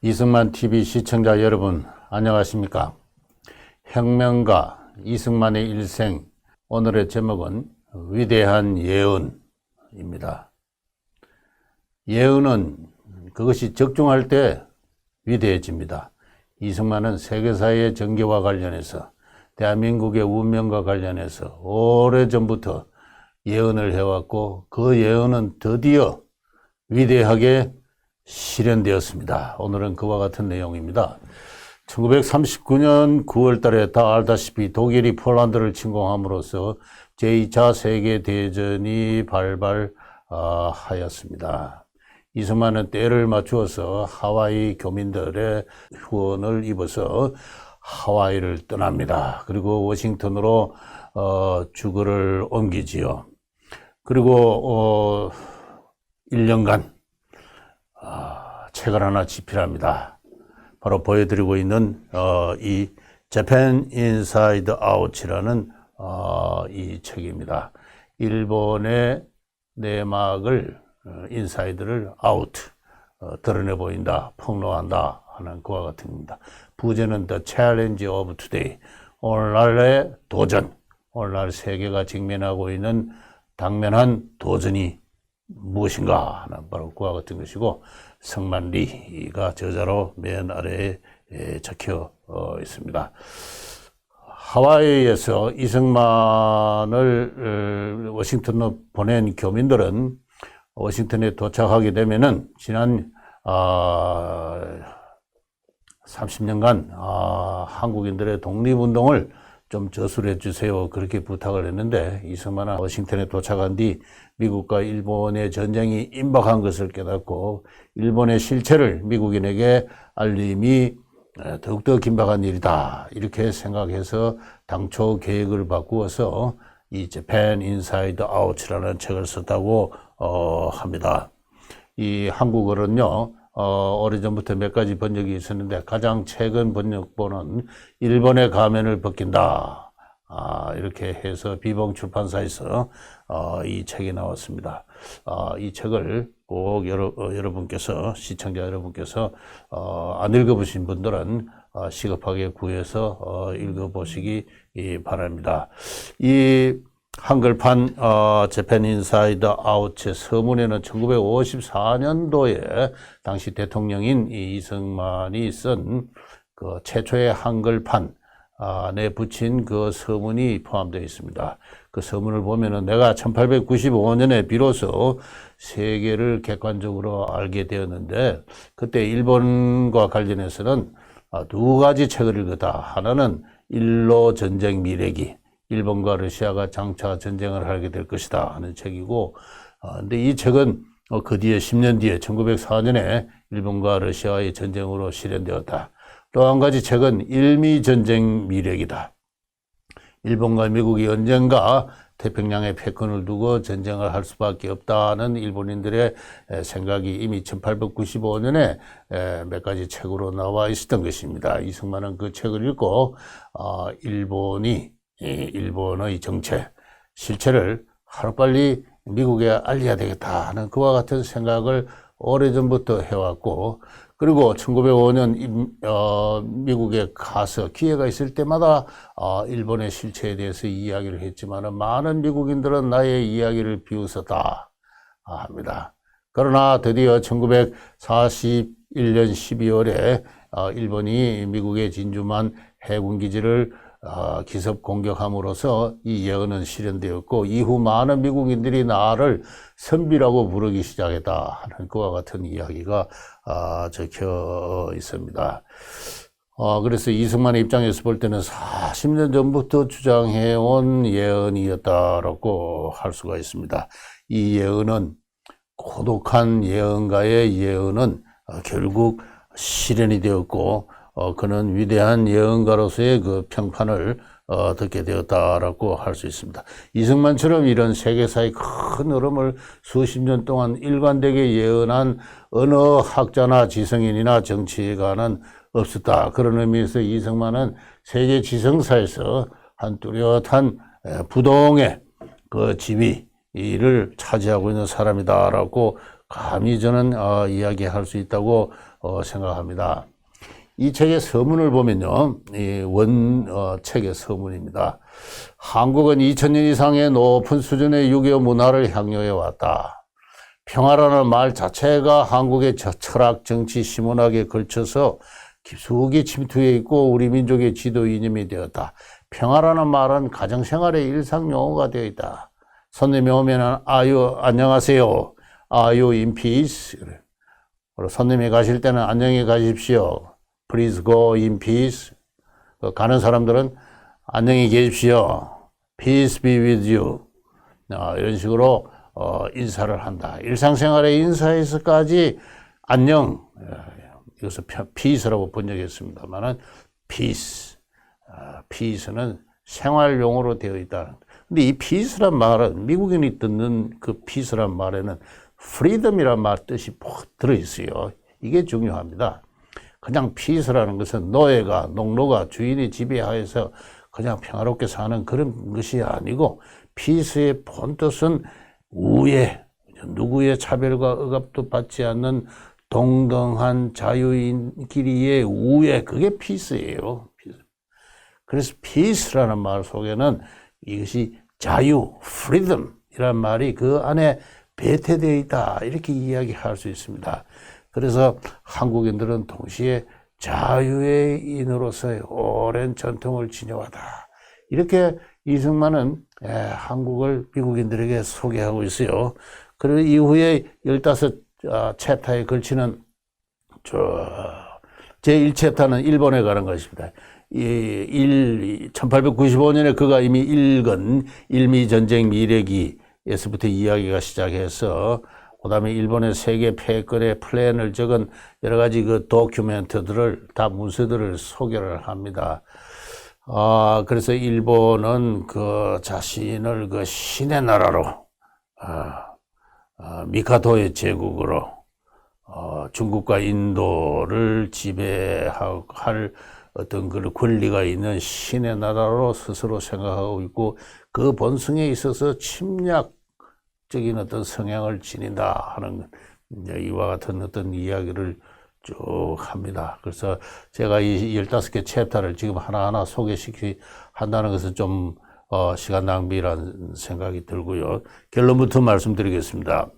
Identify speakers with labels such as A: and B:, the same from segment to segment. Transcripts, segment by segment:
A: 이승만 TV 시청자 여러분, 안녕하십니까? 혁명가 이승만의 일생, 오늘의 제목은 위대한 예언입니다. 예언은 그것이 적중할 때 위대해집니다. 이승만은 세계사의 전개와 관련해서, 대한민국의 운명과 관련해서 오래전부터 예언을 해왔고, 그 예언은 드디어 위대하게 실현되었습니다. 오늘은 그와 같은 내용입니다. 1939년 9월 달에 다 알다시피 독일이 폴란드를 침공함으로써 제2차 세계대전이 발발하였습니다. 이승만은 때를 맞추어서 하와이 교민들의 후원을 입어서 하와이를 떠납니다. 그리고 워싱턴으로 주거를 옮기지요. 그리고 1년간 책을 하나 집필합니다. 바로 보여드리고 있는 이 Japan Inside Out이라는 이 책입니다. 일본의 내막을 인사이드를 아웃 드러내 보인다, 폭로한다 하는 그와 같은 겁니다. 부제는 The Challenge of Today, 오늘날의 도전, 오늘날 세계가 직면하고 있는 당면한 도전이 무엇인가 하는 바로 그와 같은 것이고, 성만리가 저자로 맨 아래에 적혀 있습니다. 하와이에서 이승만을 워싱턴으로 보낸 교민들은 워싱턴에 도착하게 되면은 지난 30년간 한국인들의 독립운동을 좀 저술해 주세요, 그렇게 부탁을 했는데, 이승만은 워싱턴에 도착한 뒤 미국과 일본의 전쟁이 임박한 것을 깨닫고 일본의 실체를 미국인에게 알림이 더욱더 긴박한 일이다, 이렇게 생각해서 당초 계획을 바꾸어서 이 Japan Inside Out이라는 책을 썼다고 합니다. 이 한국어는요, 오래전부터 몇 가지 번역이 있었는데 가장 최근 번역본은 일본의 가면을 벗긴다, 이렇게 해서 비봉 출판사에서 이 책이 나왔습니다. 이 책을 꼭 여러분께서, 시청자 여러분께서 안 읽어보신 분들은 시급하게 구해서 읽어보시기 바랍니다. 이 한글판 Japan Inside Out의 서문에는 1954년도에 당시 대통령인 이승만이 쓴 그 최초의 한글판 에 붙인 그 서문이 포함되어 있습니다. 그 서문을 보면은 내가 1895년에 비로소 세계를 객관적으로 알게 되었는데, 그때 일본과 관련해서는 두 가지 책을 읽었다. 하나는 일로 전쟁 미래기, 일본과 러시아가 장차 전쟁을 하게 될 것이다 하는 책이고, 근데 이 책은 그 뒤에 10년 뒤에 1904년에 일본과 러시아의 전쟁으로 실현되었다. 또 한 가지 책은 일미전쟁 미래기다. 일본과 미국이 언젠가 태평양에 패권을 두고 전쟁을 할 수밖에 없다는 일본인들의 생각이 이미 1895년에 몇 가지 책으로 나와 있었던 것입니다. 이승만은 그 책을 읽고 일본의 정체, 실체를 하루빨리 미국에 알려야 되겠다 하는 그와 같은 생각을 오래전부터 해왔고, 그리고 1905년 미국에 가서 기회가 있을 때마다 일본의 실체에 대해서 이야기를 했지만 많은 미국인들은 나의 이야기를 비웃었다 합니다. 그러나 드디어 1941년 12월에 일본이 미국의 진주만 해군기지를 기습 공격함으로써 이 예언은 실현되었고, 이후 많은 미국인들이 나를 선비라고 부르기 시작했다 하는 그와 같은 이야기가 적혀 있습니다. 그래서 이승만의 입장에서 볼 때는 40년 전부터 주장해온 예언이었다라고 할 수가 있습니다. 이 예언은, 고독한 예언가의 예언은 결국 실현이 되었고, 그는 위대한 예언가로서의 그 평판을 듣게 되었다라고 할 수 있습니다. 이승만처럼 이런 세계사의 큰 흐름을 수십 년 동안 일관되게 예언한 어느 학자나 지성인이나 정치가는 없었다. 그런 의미에서 이승만은 세계 지성사에서 한 뚜렷한 부동의 그 지위를 차지하고 있는 사람이다라고 감히 저는 이야기할 수 있다고 생각합니다. 이 책의 서문을 보면요, 책의 서문입니다. 한국은 2000년 이상의 높은 수준의 6.25 문화를 향유해 왔다. 평화라는 말 자체가 한국의 철학, 정치, 시문학에 걸쳐서 깊숙이 침투해 있고 우리 민족의 지도 이념이 되었다. 평화라는 말은 가정생활의 일상 용어가 되어 있다. 손님이 오면은 안녕하세요. Are you in peace? 그리고 손님이 가실 때는 안녕히 가십시오. Please go in peace. 가는 사람들은 안녕히 계십시오. Peace be with you. 이런 식으로 인사를 한다. 일상생활의 인사에서까지 안녕. 이것을 peace라고 번역했습니다만은 peace. peace는 생활용어로 되어 있다. 근데 이 peace란 말은 미국인이 듣는 그 peace란 말에는 freedom이란 말 뜻이 들어있어요. 이게 중요합니다. 그냥 peace라는 것은 노예가, 농노가 주인의 지배하에서 그냥 평화롭게 사는 그런 것이 아니고 peace의 본뜻은 우애, 누구의 차별과 억압도 받지 않는 동등한 자유인끼리의 우애, 그게 peace예요. 그래서 peace라는 말 속에는 이것이 자유, freedom이란 말이 그 안에 배태되어 있다. 이렇게 이야기할 수 있습니다. 그래서 한국인들은 동시에 자유의 인으로서의 오랜 전통을 지녀왔다. 이렇게 이승만은 한국을 미국인들에게 소개하고 있어요. 그리고 이후에 15챕터에 걸치는 제1챕터는 일본에 가는 것입니다. 1895년에 그가 이미 읽은 일미전쟁 미래기에서부터 이야기가 시작해서 그 다음에 일본의 세계 패권의 플랜을 적은 여러 가지 그 도큐멘트들을 다 문서들을 소개를 합니다. 그래서 일본은 그 자신을 그 신의 나라로, 미카도의 제국으로, 중국과 인도를 지배할 어떤 그 권리가 있는 신의 나라로 스스로 생각하고 있고 그 본성에 있어서 침략적인 어떤 성향을 지닌다 하는 이와 같은 어떤 이야기를 쭉 합니다. 그래서 제가 이 15개 챕터를 지금 하나하나 한다는 것은 좀 시간 낭비라는 생각이 들고요. 결론부터 말씀드리겠습니다.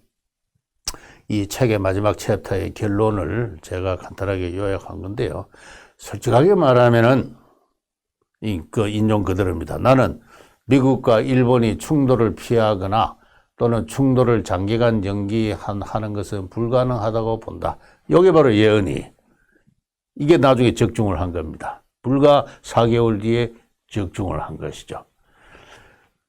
A: 이 책의 마지막 챕터의 결론을 제가 간단하게 요약한 건데요. 솔직하게 말하면은 인용 그대로입니다. 나는 미국과 일본이 충돌을 피하거나 또는 충돌을 장기간 연기하는 것은 불가능하다고 본다. 이게 바로 예언이. 이게 나중에 적중을 한 겁니다. 불과 4개월 뒤에 적중을 한 것이죠.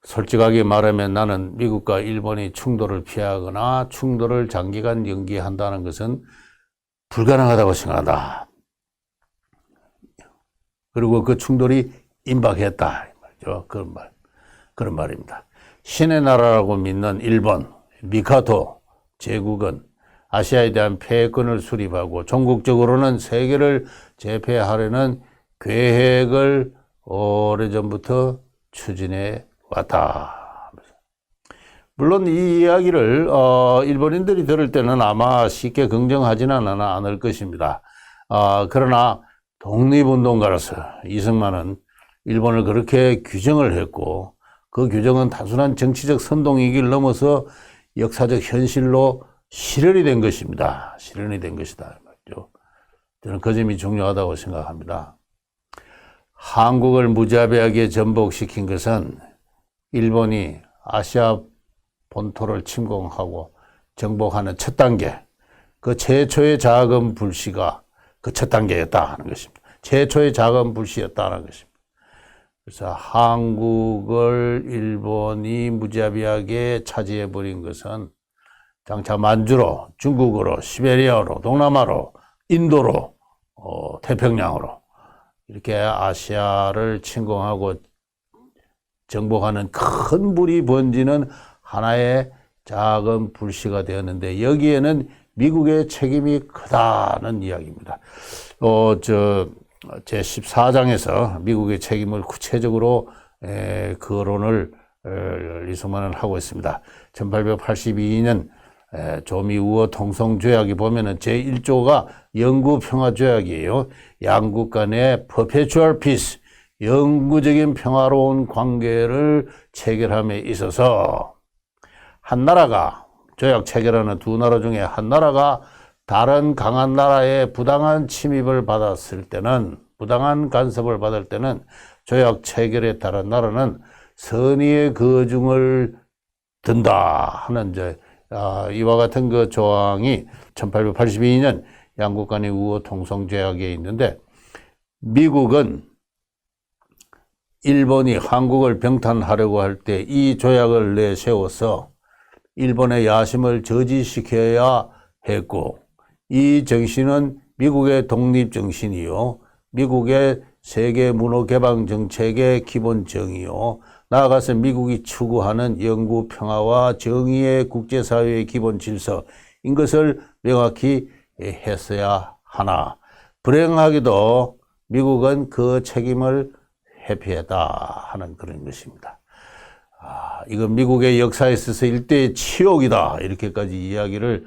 A: 솔직하게 말하면 나는 미국과 일본이 충돌을 피하거나 충돌을 장기간 연기한다는 것은 불가능하다고 생각한다. 그리고 그 충돌이 임박했다. 그런 말입니다. 신의 나라라고 믿는 일본, 미카도 제국은 아시아에 대한 패권을 수립하고 전국적으로는 세계를 제패하려는 계획을 오래전부터 추진해 왔다. 물론 이 이야기를 일본인들이 들을 때는 아마 쉽게 긍정하지는 않을 것입니다. 그러나 독립운동가로서 이승만은 일본을 그렇게 규정을 했고 그 규정은 단순한 정치적 선동이길 넘어서 역사적 현실로 실현이 된 것입니다. 실현이 된 것이다. 저는 그 점이 중요하다고 생각합니다. 한국을 무자비하게 전복시킨 것은 일본이 아시아 본토를 침공하고 정복하는 첫 단계, 그 최초의 자금 불씨가 그 첫 단계였다 하는 것입니다. 최초의 자금 불씨였다는 것입니다. 그래서 한국을 일본이 무자비하게 차지해버린 것은 장차 만주로, 중국으로, 시베리아로, 동남아로, 인도로, 태평양으로 이렇게 아시아를 침공하고 정복하는 큰 불이 번지는 하나의 작은 불씨가 되었는데 여기에는 미국의 책임이 크다는 이야기입니다. 제 14장에서 미국의 책임을 구체적으로 거론을 이승만은 하고 있습니다. 1882년 조미우어 통성조약이 보면은 제1조가 영구평화조약이에요. 양국 간의 perpetual peace, 영구적인 평화로운 관계를 체결함에 있어서 한 나라가, 조약 체결하는 두 나라 중에 한 나라가 다른 강한 나라의 부당한 침입을 받았을 때는, 부당한 간섭을 받을 때는 조약 체결에 따른 나라는 선의의 거중을 든다 하는 이와 같은 그 조항이 1882년 양국 간의 우호 통성조약에 있는데, 미국은 일본이 한국을 병탄하려고 할 때 이 조약을 내세워서 일본의 야심을 저지시켜야 했고, 이 정신은 미국의 독립정신이요, 미국의 세계 문호 개방 정책의 기본정이요, 나아가서 미국이 추구하는 영구 평화와 정의의 국제사회의 기본 질서인 것을 명확히 했어야 하나, 불행하게도 미국은 그 책임을 회피했다 하는 그런 것입니다. 이건 미국의 역사에 있어서 일대의 치욕이다, 이렇게까지 이야기를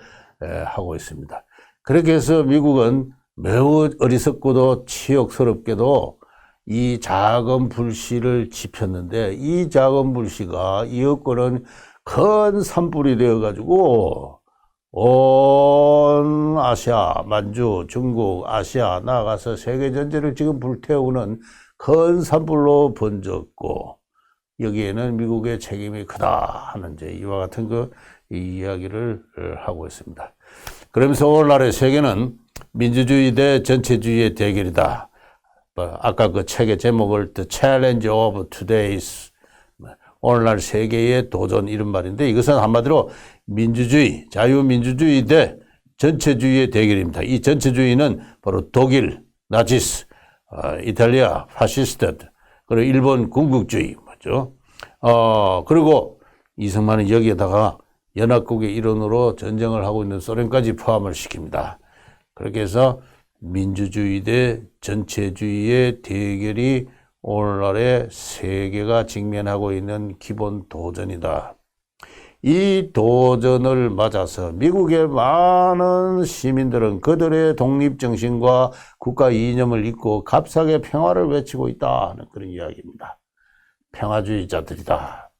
A: 하고 있습니다. 그렇게 해서 미국은 매우 어리석고도 치욕스럽게도 이 작은 불씨를 지폈는데, 이 작은 불씨가 이 여건은 큰 산불이 되어가지고 온 아시아, 만주, 중국, 아시아, 나아가서 세계 전체를 지금 불태우는 큰 산불로 번졌고, 여기에는 미국의 책임이 크다 하는 이와 같은 이 이야기를 하고 있습니다. 그러면서 오늘날의 세계는 민주주의 대 전체주의의 대결이다. 아까 그 책의 제목을 The Challenge of Today's, 오늘날 세계의 도전, 이런 말인데, 이것은 한마디로 민주주의, 자유민주주의 대 전체주의의 대결입니다. 이 전체주의는 바로 독일, 나치스, 이탈리아, 파시스트, 그리고 일본 군국주의, 맞죠? 그리고 이승만은 여기에다가 연합국의 일원으로 전쟁을 하고 있는 소련까지 포함을 시킵니다. 그렇게 해서 민주주의 대 전체주의의 대결이 오늘날의 세계가 직면하고 있는 기본 도전이다. 이 도전을 맞아서 미국의 많은 시민들은 그들의 독립정신과 국가 이념을 잊고 값싸게 평화를 외치고 있다 하는 그런 이야기입니다. 평화주의자들이다.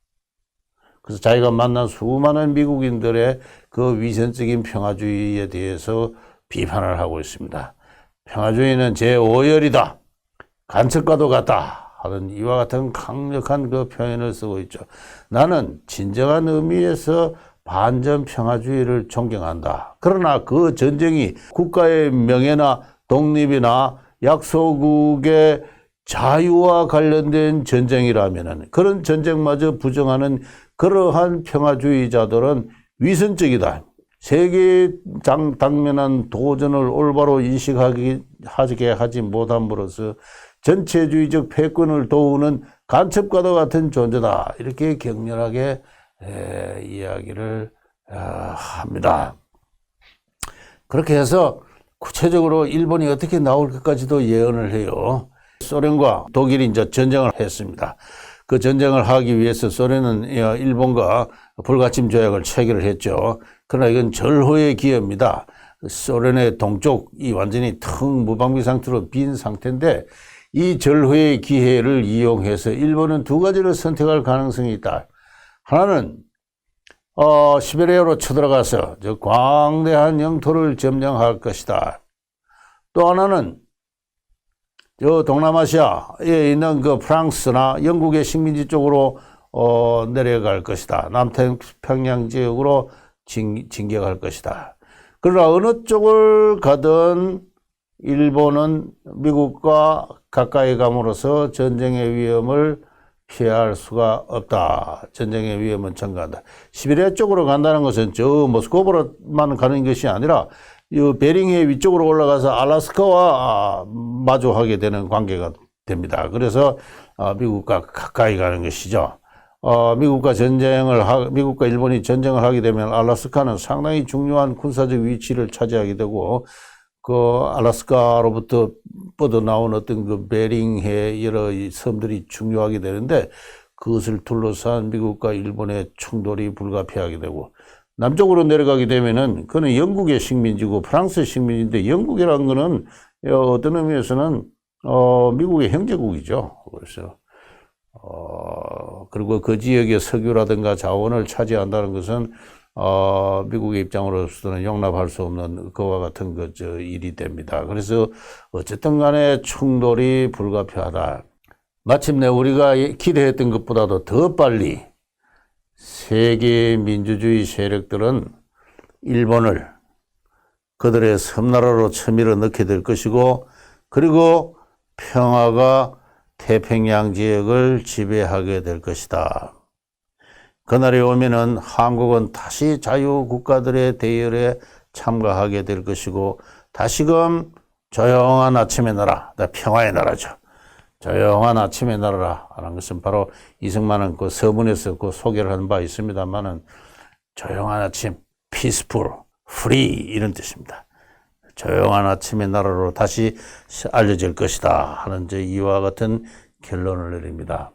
A: 그래서 자기가 만난 수많은 미국인들의 그 위선적인 평화주의에 대해서 비판을 하고 있습니다. 평화주의는 제5열이다. 간첩과도 같다 하는 이와 같은 강력한 그 표현을 쓰고 있죠. 나는 진정한 의미에서 반전 평화주의를 존경한다. 그러나 그 전쟁이 국가의 명예나 독립이나 약소국의 자유와 관련된 전쟁이라면 그런 전쟁마저 부정하는 그러한 평화주의자들은 위선적이다. 세계에 당면한 도전을 올바로 인식하게 하지 못함으로써 전체주의적 패권을 도우는 간첩과도 같은 존재다. 이렇게 격렬하게 이야기를 합니다. 그렇게 해서 구체적으로 일본이 어떻게 나올 것까지도 예언을 해요. 소련과 독일이 이제 전쟁을 했습니다. 그 전쟁을 하기 위해서 소련은 일본과 불가침 조약을 체결을 했죠. 그러나 이건 절호의 기회입니다. 소련의 동쪽이 완전히 텅 무방비 상태로 빈 상태인데, 이 절호의 기회를 이용해서 일본은 두 가지를 선택할 가능성이 있다. 하나는 시베리아로 쳐들어가서 저 광대한 영토를 점령할 것이다. 또 하나는 저 동남아시아에 있는 그 프랑스나 영국의 식민지 쪽으로 내려갈 것이다. 남태평양 지역으로 진격할 것이다. 그러나 어느 쪽을 가든 일본은 미국과 가까이 감으로써 전쟁의 위험을 피할 수가 없다. 전쟁의 위험은 증가한다. 시베리아 쪽으로 간다는 것은 저 모스크바로만 가는 것이 아니라 이 베링해 위쪽으로 올라가서 알래스카와 마주하게 되는 관계가 됩니다. 그래서 미국과 가까이 가는 것이죠. 미국과 일본이 전쟁을 하게 되면 알래스카는 상당히 중요한 군사적 위치를 차지하게 되고, 그 알래스카로부터 뻗어나온 어떤 그 베링해 여러 섬들이 중요하게 되는데, 그것을 둘러싼 미국과 일본의 충돌이 불가피하게 되고, 남쪽으로 내려가게 되면은 그는 영국의 식민지고 프랑스의 식민지인데 영국이라는 거는 어떤 의미에서는 미국의 형제국이죠. 그래서 그리고 그 지역의 석유라든가 자원을 차지한다는 것은 미국의 입장으로서는 용납할 수 없는 그와 같은 일이 됩니다. 그래서 어쨌든 간에 충돌이 불가피하다. 마침내 우리가 기대했던 것보다도 더 빨리 세계 민주주의 세력들은 일본을 그들의 섬나라로 쳐밀어 넣게 될 것이고, 그리고 평화가 태평양 지역을 지배하게 될 것이다. 그날이 오면은 한국은 다시 자유국가들의 대열에 참가하게 될 것이고, 다시금 조용한 아침의 나라, 평화의 나라죠. 조용한 아침의 나라라는 것은 바로 이승만은 그 서문에서 그 소개를 한 바 있습니다만은, 조용한 아침, peaceful, free 이런 뜻입니다. 조용한 아침의 나라로 다시 알려질 것이다 하는 이와 같은 결론을 내립니다.